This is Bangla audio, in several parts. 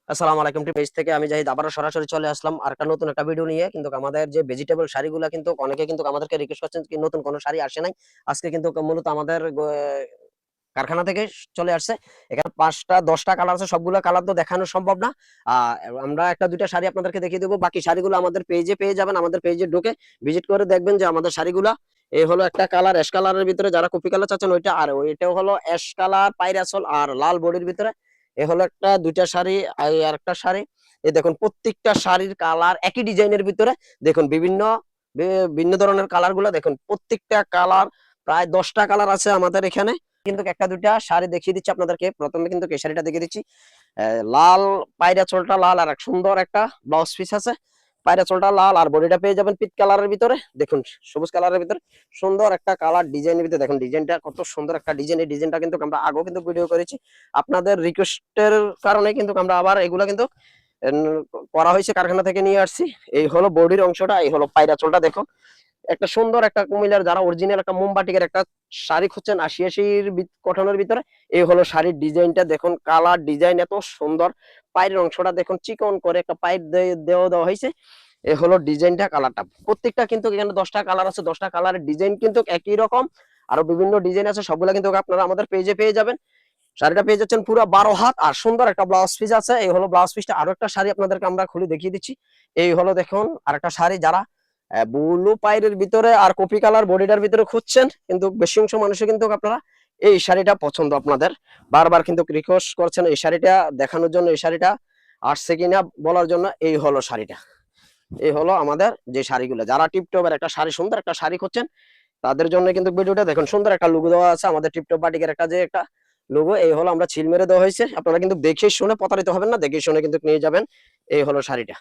আসসালামু আলাইকুম পেজ থেকে আমি জাহিদ আবারও সরাসরি চলে আসলাম আর একটা নতুন একটা ভিডিও নিয়ে। কিন্তু আমাদের যে ভেজিটেবল শাড়িগুলো কিন্তু অনেকে কিন্তু আমাদেরকে রিকোয়েস্ট করছেন কি নতুন কোনো শাড়ি আসে নাই। আজকে কিন্তু মূলত আমাদের কারখানা থেকে চলে আসছে। এখানে ৫টা ১০টা কালার আছে, সবগুলো কালার তো দেখানো সম্ভব না। আহ আমরা একটা দুইটা শাড়ি আপনাদেরকে দেখিয়ে দেবো, বাকি শাড়িগুলো আমাদের পেজে পেয়ে যাবেন। আমাদের পেজে ঢুকে ভিজিট করে দেখবেন যে আমাদের শাড়িগুলা এই হলো একটা কালার অ্যাশ কালারের ভিতরে, যারা কপি কালার চাচ্ছেন ওইটা, আর ওইটাও হলো অ্যাশ কালার পাইরাসল আর লাল বডির ভিতরে। এ হলো একটা দুইটা শাড়ি আর একটা শাড়ি। এই দেখুন প্রত্যেকটা শাড়ির কালার একই ডিজাইনের ভিতরে। দেখুন বিভিন্ন ভিন্ন ধরনের কালার গুলা দেখুন, প্রত্যেকটা কালার প্রায় 10টা কালার আছে আমাদের এখানে। কিন্তু একটা দুইটা শাড়ি দেখিয়ে দিচ্ছি আপনাদেরকে। প্রথমে কিন্তু এই শাড়িটা দেখিয়ে দিচ্ছি, লাল পায়রা চোলটা লাল আর এক সুন্দর একটা ব্লাউজ পিস আছে। পায়রা চোলটা লাল আর বডিটা পেয়ে যাবেন পিট কালারের ভিতরে। দেখুন সবুজ কালারের ভিতরে সুন্দর একটা কালার ডিজাইনের ভিতরে। দেখুন ডিজাইনটা কত সুন্দর একটা ডিজাইন। এই ডিজাইনটা কিন্তু আমরা আগেও কিন্তু ভিডিও করেছি, আপনাদের রিকোয়েস্টের কারণে কিন্তু আমরা আবার এগুলা কিন্তু করা হয়েছে, কারখানা থেকে নিয়ে আসছি। এই হলো বডির অংশটা, এই হলো পায়রা চোলটা। দেখো একটা সুন্দর একটা কুমিল্লার যারা অরিজিনাল একটা মোমবাটিকের একটা শাড়ি খুঁজছেন ৮০-৮০ কটনের ভিতরে, এই হলো শাড়ির ডিজাইনটা। দেখুন কালার ডিজাইন এত সুন্দর। পায়ের অংশটা দেখুন চিকন করে একটা পাইপ দেওয়া হয়েছে। এই হলো ডিজাইনটা, কালারটা প্রত্যেকটা কিন্তু এখানে 10টা কালার আছে। 10টা কালারের ডিজাইন কিন্তু একই রকম, আরো বিভিন্ন ডিজাইন আছে, সবগুলো কিন্তু আপনারা আমাদের পেজে পেয়ে যাবেন। শাড়িটা পেয়ে যাচ্ছেন পুরো 12 হাত আর সুন্দর একটা ব্লাউজ পিস আছে। এই হলো ব্লাউজ পিসটা। আরো একটা শাড়ি আপনাদেরকে আমরা খুলে দেখিয়ে দিচ্ছি। এই হলো দেখুন আরেকটা শাড়ি, যারা ব্লু পাইরের ভিতরে আর কপি কালার বডিটার ভিতরে খুঁজছেন, কিন্তু বেশি অংশ মানুষের কিন্তু আপনারা এই শাড়িটা পছন্দ, আপনাদের বারবার কিন্তু রিকোয়েস্ট করছেন এই শাড়িটা দেখানোর জন্য, এই শাড়িটা আসছে কিনা বলার জন্য। এই হলো শাড়িটা, এই হলো আমাদের যে শাড়িগুলো, যারা টিপটপের একটা শাড়ি সুন্দর একটা শাড়ি খুঁজছেন তাদের জন্য কিন্তু ভিডিওটা দেখুন। সুন্দর একটা লোগো দেওয়া আছে আমাদের টিপটপ বাটিকের একটা যে একটা লোগো। এই হলো আমরা ছিল মেরে দেওয়া হয়েছে, আপনারা কিন্তু দেখে শুনে প্রতারিত হবেন না, দেখে শুনে কিন্তু নিয়ে যাবেন। এই হলো শাড়িটা।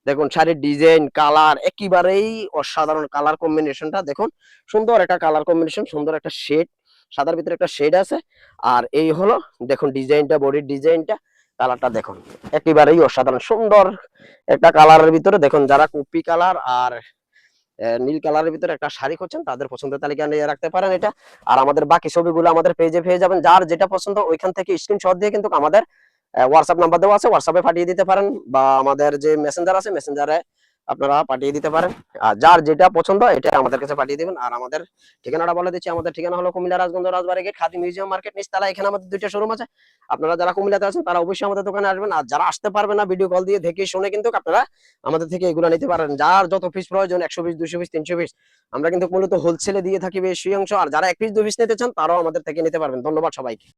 দেখুন শাড়ির ডিজাইন কালার একেবারেই অসাধারণ, কালার কম্বিনেশনটা দেখুন সুন্দর একটা কালার কম্বিনেশন, সুন্দর একটা শেড, সাদার ভিতরে একটা শেড আছে। আর এই হলো দেখুন ডিজাইনটা, বডির ডিজাইনটা, কালারটা দেখুন একেবারেই অসাধারণ সুন্দর একটা কালারের ভিতরে। দেখুন যারা কপি কালার আর নীল কালারের ভিতরে একটা শাড়ি করছেন তাদের পছন্দের তালিকা নিয়ে রাখতে পারেন এটা। আর আমাদের বাকি ছবিগুলো আমাদের পেজে পেয়ে যাবেন, যার যেটা পছন্দ ওইখান থেকে স্ক্রিনশট দিয়ে কিন্তু আমাদের হোয়াটসঅ্যাপ নাম্বার দেওয়া আছে, হোয়াটসঅ্যাপে পাঠিয়ে দিতে পারেন, বা আমাদের যে মেসেঞ্জার আছে মেসেঞ্জারে আপনারা পাঠিয়ে দিতে পারেন। আর যার যেটা পছন্দ এটা আমাদের কাছে পাঠিয়ে দিবেন। আর আমাদের ঠিকানাটা বলে দিচ্ছি, আমাদের ঠিকানা হলো কুমিল্লা রাজগঞ্জ রাজবাড়ী গেট খাদি মিউজিয়াম মার্কেট নিচতলা। এখানে আমাদের দুইটা শোরুম আছে। আপনারা যারা কুমিল্লাতে আছেন তারা অবশ্যই আমাদের দোকানে আসবেন, আর যারা আসতে পারবেন না ভিডিও কল দিয়ে দেখে শুনে কিন্তু আপনারা আমাদের থেকে এগুলো নিতে পারেন। যার যত পিস প্রয়োজন 100 পিস 200 পিস 300 পিস আমরা কিন্তু মূলত হোলসেলে দিয়ে থাকি বেশি অংশ। আর যারা 1 পিস 2 পিস নিতে চান তারাও আমাদের থেকে নিতে পারবেন। ধন্যবাদ সবাইকে।